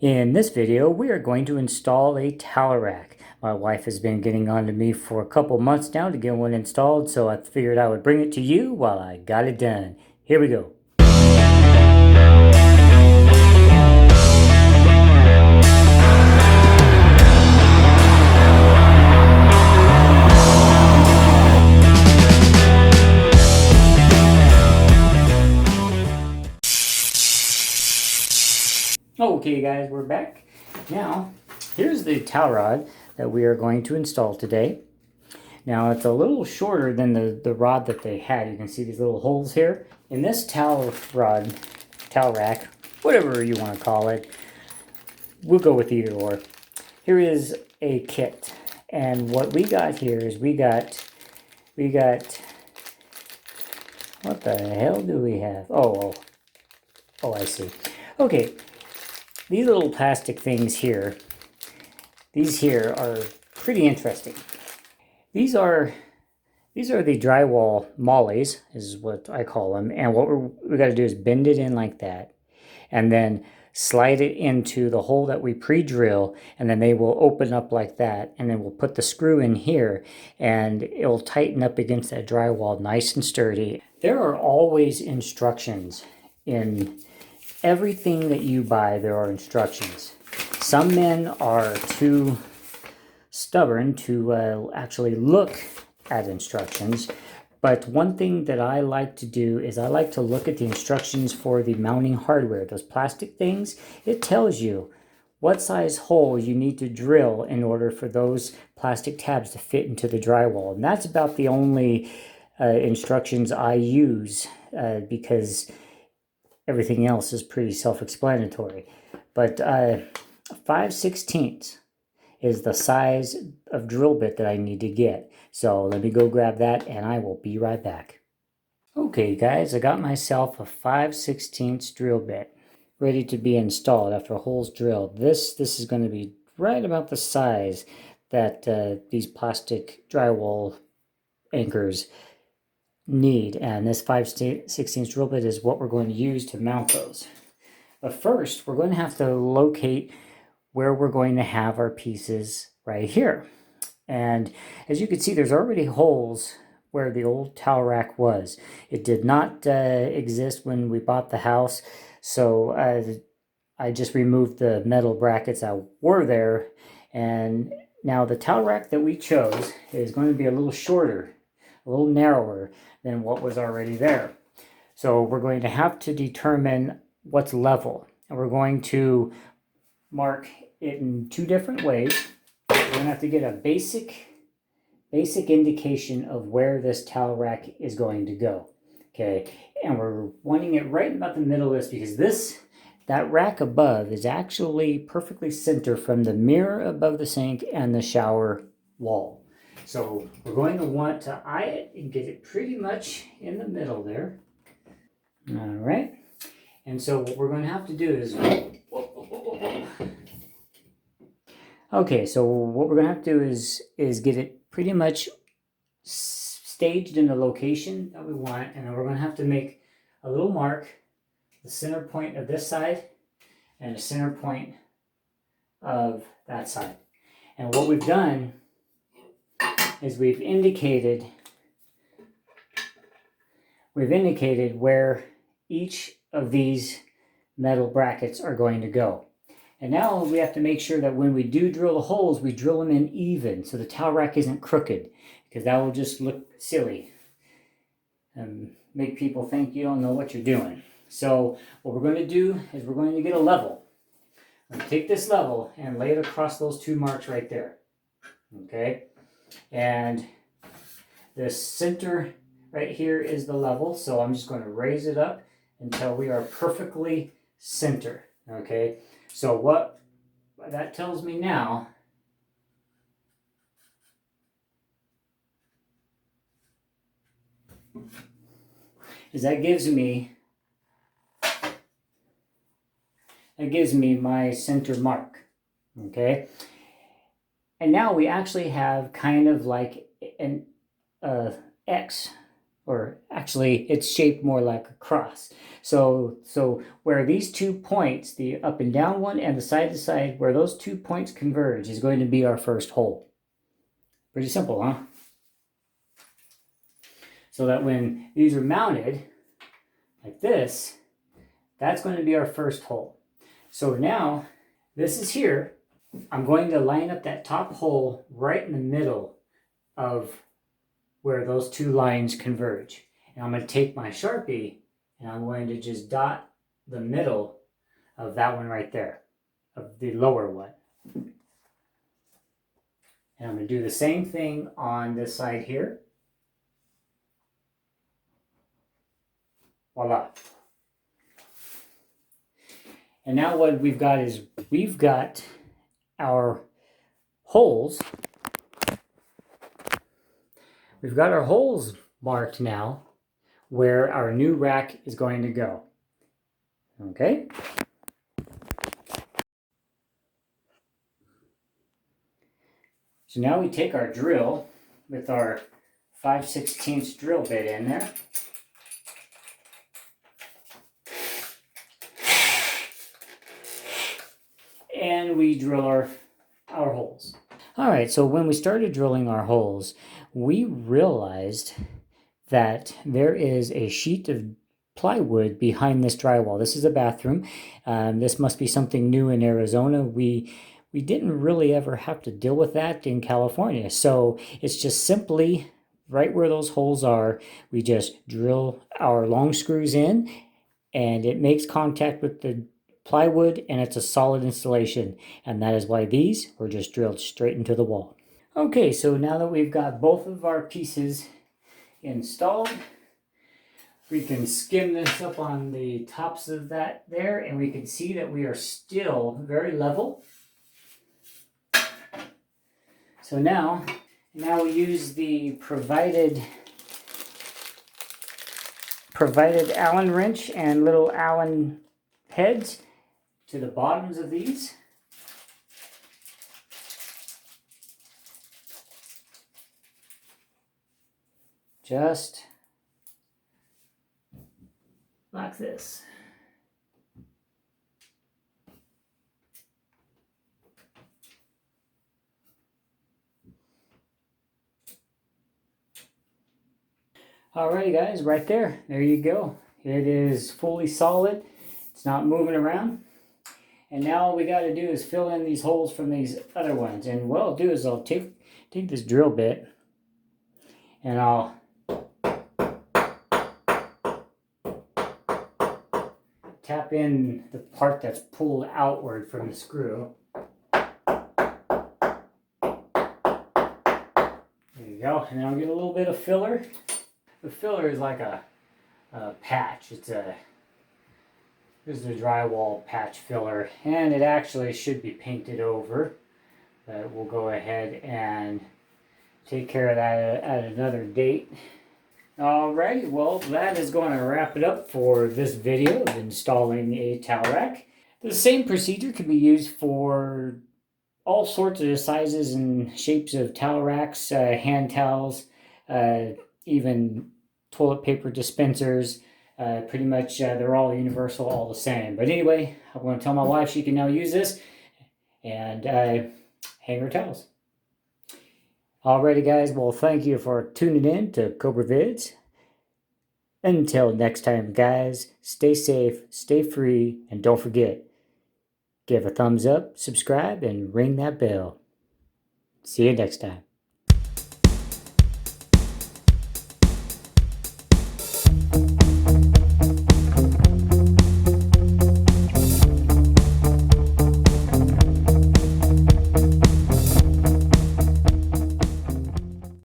In this video, we are going to install a towel rack. My wife has been getting on to me for a couple months now to get one installed, so I figured I would bring it to you while I got it done. Here we go. Okay guys, we're back. Now, here's the towel rod that we are going to install today. Now it's a little shorter than the rod that they had. You can see these little holes here. In this towel rack, whatever you want to call it, we'll go with either or. Here is a kit. And what we got here is we got, what the hell do we have? Oh, I see. Okay, these little plastic things here, these here are pretty interesting. These are the drywall mollies, is what I call them. And what we got to do is bend it in like that, and then slide it into the hole that we pre-drill, and then they will open up like that, and then we'll put the screw in here, and it'll tighten up against that drywall nice and sturdy. There are always instructions in everything that you buy. There are instructions. Some men are too stubborn to actually look at instructions, but one thing that I like to do is I like to look at the instructions for the mounting hardware, those plastic things. It tells you what size hole you need to drill in order for those plastic tabs to fit into the drywall, and that's about the only instructions I use because everything else is pretty self-explanatory. But 5/16 is the size of drill bit that I need to get. So let me go grab that and I will be right back. Okay guys, I got myself a 5/16 drill bit ready to be installed after a hole's drilled. This is going to be right about the size that these plastic drywall anchors need, and this 5/16 drill bit is what we're going to use to mount those. But first, we're going to have to locate where we're going to have our pieces right here. And as you can see, there's already holes where the old towel rack was. It did not exist when we bought the house, so I just removed the metal brackets that were there. And now the towel rack that we chose is going to be a little shorter, a little narrower than what was already there. So we're going to have to determine what's level, and we're going to mark it in two different ways. We're going to have to get a basic indication of where this towel rack is going to go. Okay, and we're wanting it right about the middle of this because that rack above is actually perfectly center from the mirror above the sink and the shower wall. So we're going to want to eye it and get it pretty much in the middle there. All right. And so what we're going to have to do is, okay, so what we're going to have to do is get it pretty much staged in the location that we want, and then we're going to have to make a little mark, the center point of this side and the center point of that side. And what we've done is we've indicated where each of these metal brackets are going to go. And now we have to make sure that when we do drill the holes, we drill them in even so the towel rack isn't crooked, because that will just look silly and make people think you don't know what you're doing. So what we're going to do is we're going to get a level. I'm going to take this level and lay it across those two marks right there. Okay? And the center right here is the level, so I'm just going to raise it up until we are perfectly center. Okay, so what that tells me now is that gives me my center mark. Okay, and now we actually have kind of like an X or actually it's shaped more like a cross. So where these 2 points, the up and down one and the side to side, where those 2 points converge is going to be our first hole. Pretty simple, huh? So that when these are mounted like this, that's going to be our first hole. So now this is here. I'm going to line up that top hole right in the middle of where those 2 lines converge. And I'm going to take my Sharpie and I'm going to just dot the middle of that one right there, of the lower one. And I'm going to do the same thing on this side here. Voila. And now what we've got is we've got our holes. We've got our holes marked now where our new rack is going to go. Okay? So now we take our drill with our 5/16 drill bit in there. And we drill our holes. All right, so when we started drilling our holes, we realized that there is a sheet of plywood behind this drywall. This is a bathroom. This must be something new in Arizona. We didn't really ever have to deal with that in California. So it's just simply right where those holes are, we just drill our long screws in and it makes contact with the plywood and it's a solid installation. And that is why these were just drilled straight into the wall. Okay, so now that we've got both of our pieces installed, we can skim this up on the tops of that there and we can see that we are still very level. So now we use the provided Allen wrench and little Allen heads to the bottoms of these. Just like this. Alrighty guys, right there. There you go. It is fully solid. It's not moving around. And now all we got to do is fill in these holes from these other ones. And what I'll do is I'll take this drill bit and I'll tap in the part that's pulled outward from the screw. There you go. And then I'll get a little bit of filler. The filler is like a patch. This is the drywall patch filler, and it actually should be painted over. But we'll go ahead and take care of that at another date. Alrighty, well, that is going to wrap it up for this video of installing a towel rack. The same procedure can be used for all sorts of sizes and shapes of towel racks, hand towels, even toilet paper dispensers. Pretty much they're all universal, all the same. But anyway, I'm going to tell my wife she can now use this and hang her towels. Alrighty guys, well thank you for tuning in to Cobra Vids. Until next time guys, stay safe, stay free, and don't forget, give a thumbs up, subscribe, and ring that bell. See you next time.